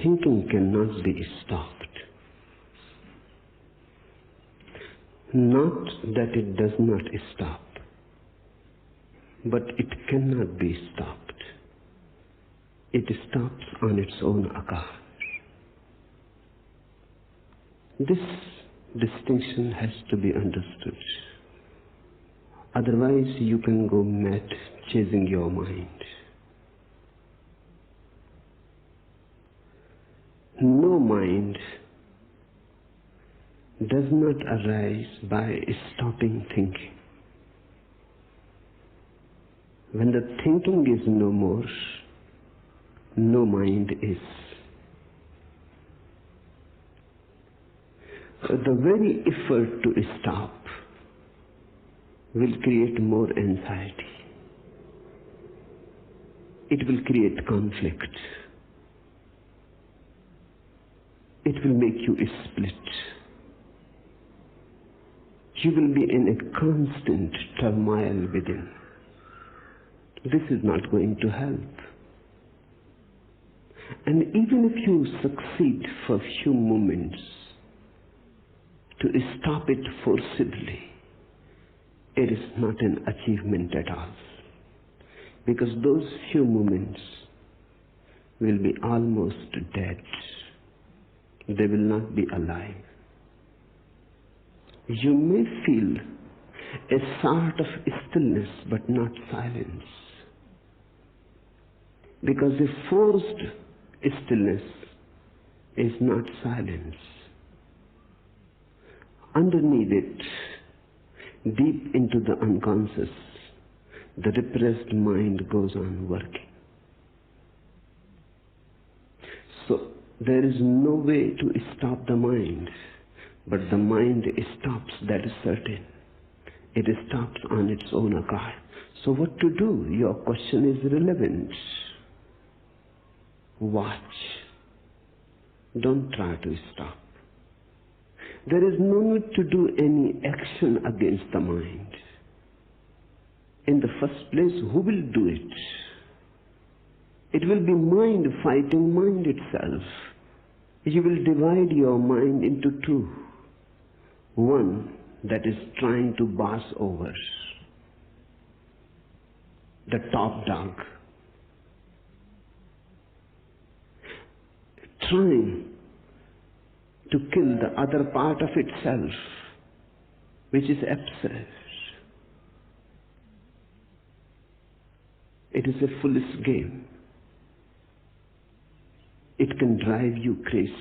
thinking cannot be stopped. Not that it does not stop, but it cannot be stopped. It stops on its own account. This distinction has to be understood. Otherwise, you can go mad chasing your mind. No mind does not arise by stopping thinking. When the thinking is no more, no mind is. The very effort to stop will create more anxiety. It will create conflict. It will make you split. You will be in a constant turmoil within. This is not going to help. And even if you succeed for a few moments to stop it forcibly, it is not an achievement at all. Because those few moments will be almost dead. They will not be alive. You may feel a sort of stillness but not silence. Because a forced stillness is not silence. Underneath it, deep into the unconscious, the repressed mind goes on working. So there is no way to stop the mind, but the mind stops, that is certain. It stops on its own account. So what to do? Your question is relevant. Watch. Don't try to stop. There is no need to do any action against the mind. In the first place, who will do it? It will be mind fighting mind itself. You will divide your mind into two. One that is trying to boss over, the top dog, trying to kill the other part of itself, which is absurd. It is a foolish game. It can drive you crazy.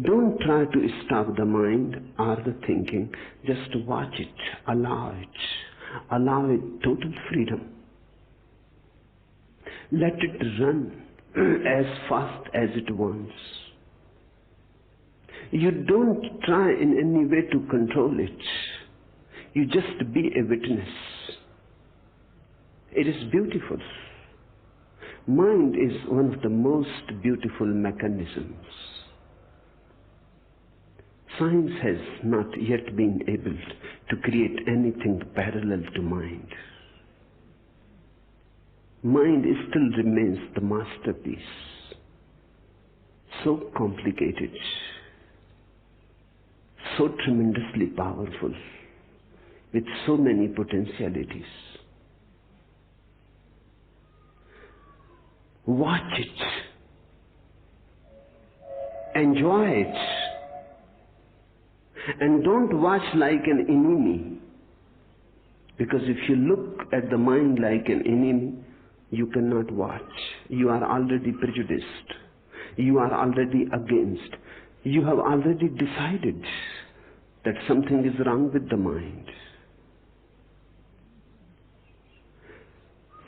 Don't try to stop the mind or the thinking. Just watch it. Allow it. Allow it total freedom. Let it run as fast as it wants. You don't try in any way to control it. You just be a witness. It is beautiful. Mind is one of the most beautiful mechanisms. Science has not yet been able to create anything parallel to mind. Mind still remains the masterpiece. So complicated, so tremendously powerful, with so many potentialities. Watch it. Enjoy it. And don't watch like an enemy. Because if you look at the mind like an enemy, you cannot watch. You are already prejudiced. You are already against. You have already decided that something is wrong with the mind.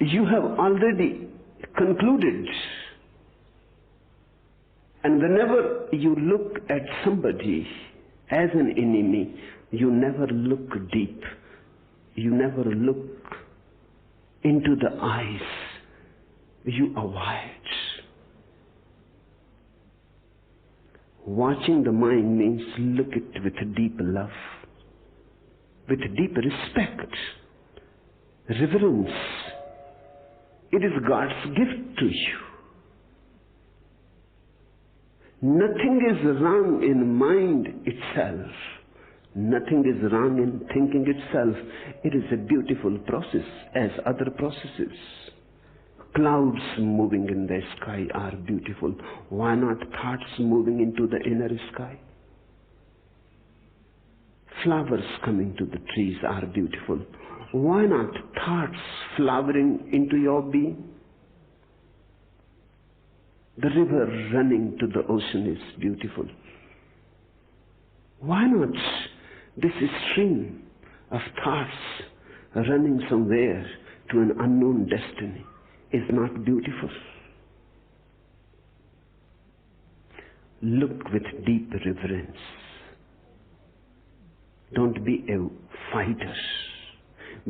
You have already concluded. And whenever you look at somebody as an enemy, you never look deep. You never look into the eyes. You avoid. Watching the mind means look at it with deep love, with deep respect, reverence, It is God's gift to you. Nothing is wrong in mind itself. Nothing is wrong in thinking itself. It is a beautiful process as other processes. Clouds moving in the sky are beautiful. Why not thoughts moving into the inner sky? Flowers coming to the trees are beautiful. Why not thoughts flowering into your being? The river running to the ocean is beautiful. Why not this stream of thoughts running somewhere to an unknown destiny is not beautiful? Look with deep reverence. Don't be a fighter.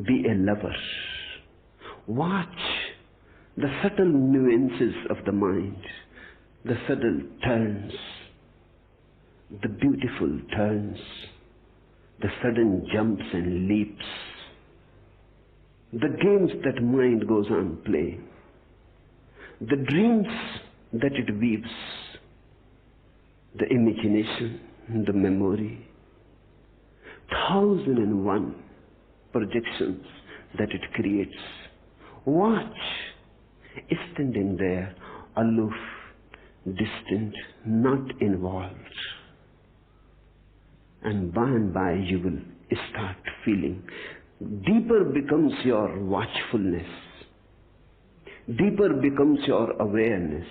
Be a lover. Watch the subtle nuances of the mind, the subtle turns, the beautiful turns, the sudden jumps and leaps, the games that mind goes on playing, the dreams that it weaves, the imagination, the memory, 1,001 projections that it creates. Watch, standing there, aloof, distant, not involved. And by you will start feeling. Deeper becomes your watchfulness. Deeper becomes your awareness.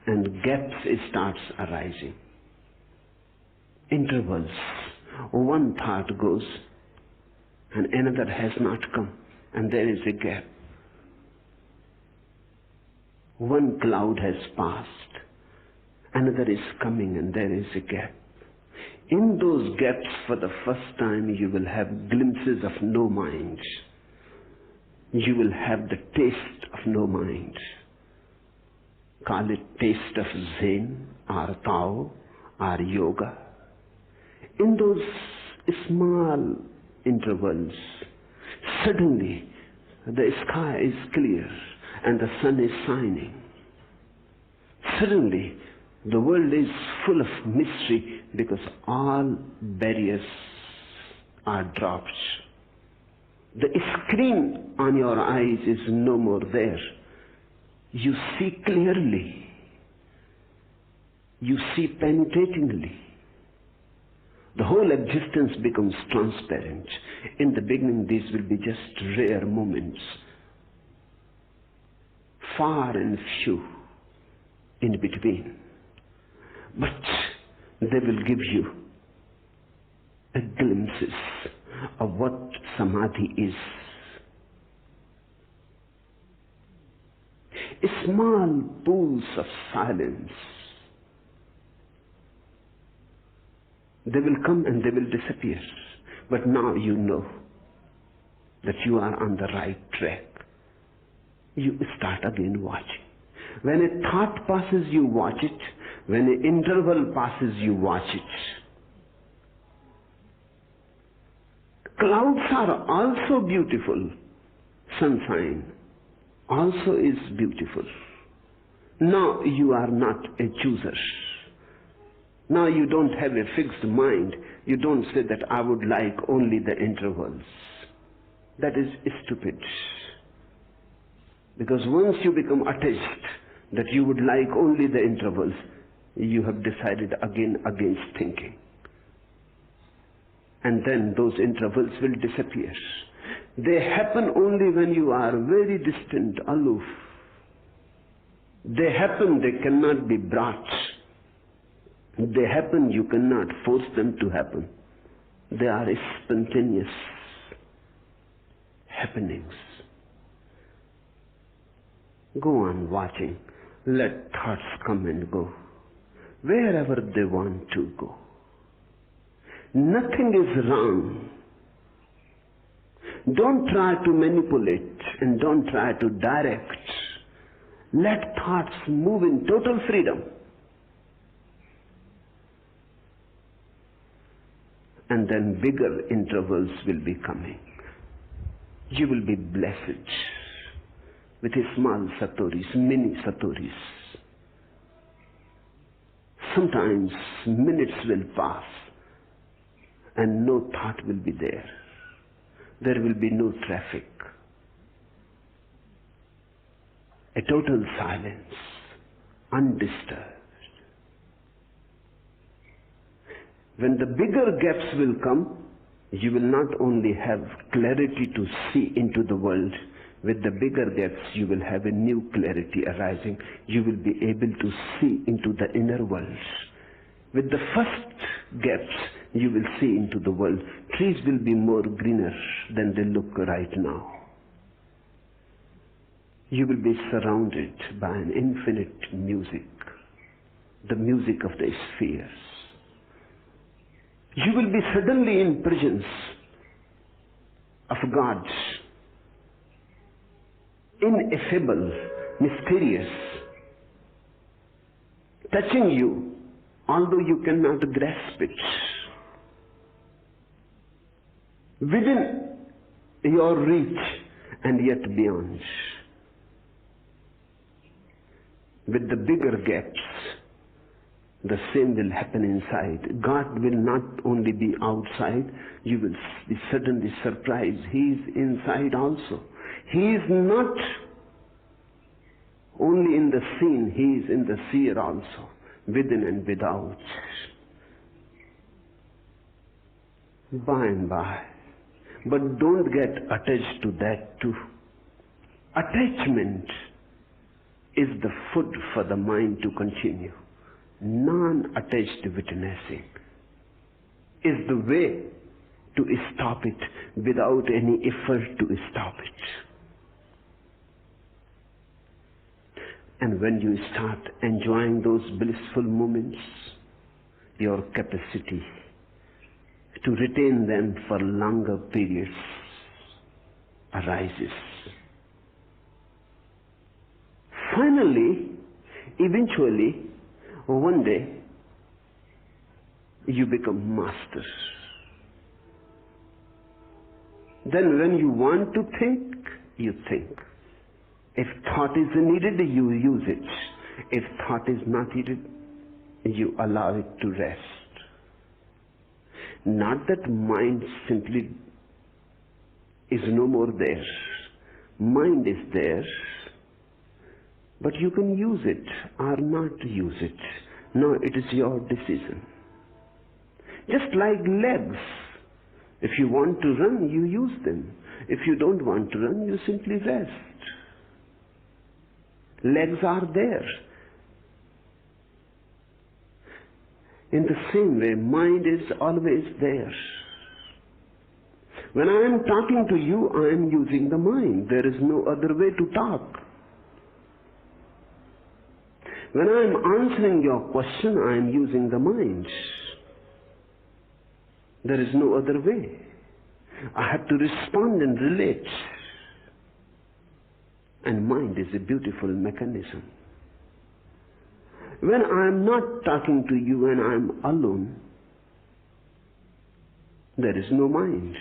And gaps starts arising. Intervals. One thought goes and another has not come. And there is a gap. One cloud has passed. Another is coming and there is a gap. In those gaps, for the first time, you will have glimpses of no mind. You will have the taste of no mind. Call it taste of Zen, or Tao, or Yoga. In those small intervals, suddenly the sky is clear and the sun is shining. Suddenly, the world is full of mystery because all barriers are dropped. The screen on your eyes is no more there. You see clearly. You see penetratingly. The whole existence becomes transparent. In the beginning, these will be just rare moments, far and few in between. But they will give you a glimpses of what samadhi is. Small pools of silence. They will come and they will disappear. But now you know that you are on the right track. You start again watching. When a thought passes, you watch it. When an interval passes, you watch it. Clouds are also beautiful. Sunshine also is beautiful. Now you are not a chooser. Now you don't have a fixed mind. You don't say that I would like only the intervals. That is stupid. Because once you become attached that you would like only the intervals, you have decided again against thinking. And then those intervals will disappear. They happen only when you are very distant, aloof. They happen, they cannot be brought. They happen, you cannot force them to happen. They are spontaneous happenings. Go on watching. Let thoughts come and go, wherever they want to go. Nothing is wrong. Don't try to manipulate and don't try to direct. Let thoughts move in total freedom. And then bigger intervals will be coming. You will be blessed. with his small satoris, mini satoris. Sometimes minutes will pass and no thought will be there. There will be no traffic. A total silence, undisturbed. When the bigger gaps will come, you will not only have clarity to see into the world, with the bigger gaps you will have a new clarity arising. You will be able to see into the inner world. With the first gaps you will see into the world. Trees will be more greener than they look right now. You will be surrounded by an infinite music, the music of the spheres. You will be suddenly in presence of God, ineffable, mysterious, touching you, although you cannot grasp it. Within your reach and yet beyond. With the bigger gaps, the same will happen inside. God will not only be outside, you will be suddenly surprised. He is inside also. He is not only in the seen, He is in the seer also, within and without. By and by. But don't get attached to that too. Attachment is the food for the mind to continue. Non-attached witnessing is the way to stop it without any effort to stop it. And when you start enjoying those blissful moments, your capacity to retain them for longer periods arises. Finally, eventually, one day, you become master. Then when you want to think, you think. If thought is needed, you use it. If thought is not needed, you allow it to rest. Not that mind simply is no more there. Mind is there, but you can use it or not use it. No, it is your decision. Just like legs. If you want to run, you use them. If you don't want to run, you simply rest. Legs are there. In the same way, mind is always there. When I am talking to you, I am using the mind. There is no other way to talk. When I am answering your question, I am using the mind. There is no other way. I have to respond and relate. And mind is a beautiful mechanism. When I am not talking to you and I am alone, there is no mind.